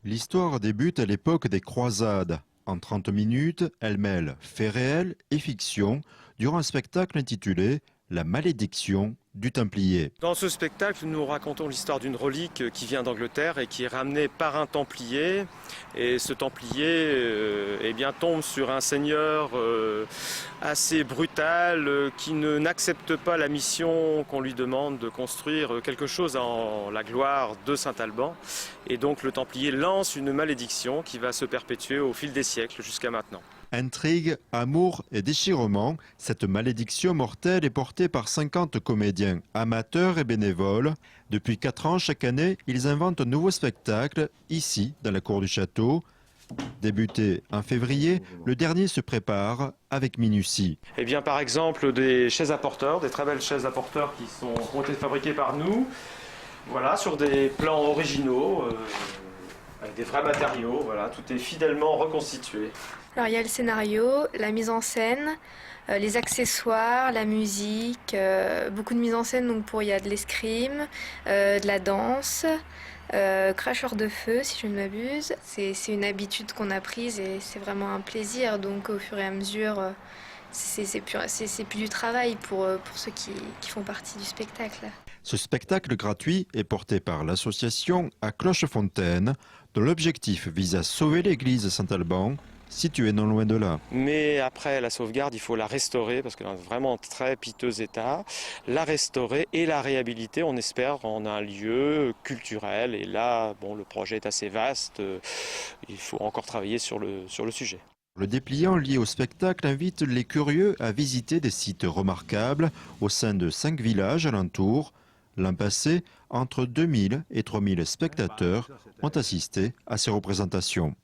L'histoire débute à l'époque des croisades. En 30 minutes, elle mêle faits réels et fiction durant un spectacle intitulé La malédiction du Templier. Dans ce spectacle, nous racontons l'histoire d'une relique qui vient d'Angleterre et qui est ramenée par un Templier. Et ce Templier tombe sur un seigneur assez brutal qui n'accepte pas la mission qu'on lui demande de construire quelque chose en la gloire de Saint-Alban. Et donc le Templier lance une malédiction qui va se perpétuer au fil des siècles jusqu'à maintenant. Intrigue, amour et déchirement, cette malédiction mortelle est portée par 50 comédiens, amateurs et bénévoles. Depuis 4 ans, chaque année, ils inventent un nouveau spectacle, ici, dans la cour du château. Débuté en février, le dernier se prépare avec minutie. Eh bien, par exemple, des chaises à porteurs, des très belles chaises à porteurs qui ont été fabriquées par nous, voilà, sur des plans originaux, avec des vrais matériaux, voilà, tout est fidèlement reconstitué. Alors il y a le scénario, la mise en scène, les accessoires, la musique, beaucoup de mise en scène, donc il y a de l'escrime, de la danse, cracheur de feu si je ne m'abuse. C'est une habitude qu'on a prise et c'est vraiment un plaisir, donc au fur et à mesure, c'est plus du travail pour ceux qui font partie du spectacle. Ce spectacle gratuit est porté par l'association à Clochefontaine, dont l'objectif vise à sauver l'église Saint-Alban, située non loin de là. Mais après la sauvegarde, il faut la restaurer parce qu'elle est vraiment en très piteux état. La restaurer et la réhabiliter, on espère, en un lieu culturel. Et là, bon, le projet est assez vaste. Il faut encore travailler sur le sujet. Le dépliant lié au spectacle invite les curieux à visiter des sites remarquables au sein de 5 villages alentours. L'an passé, entre 2000 et 3000 spectateurs ont assisté à ces représentations.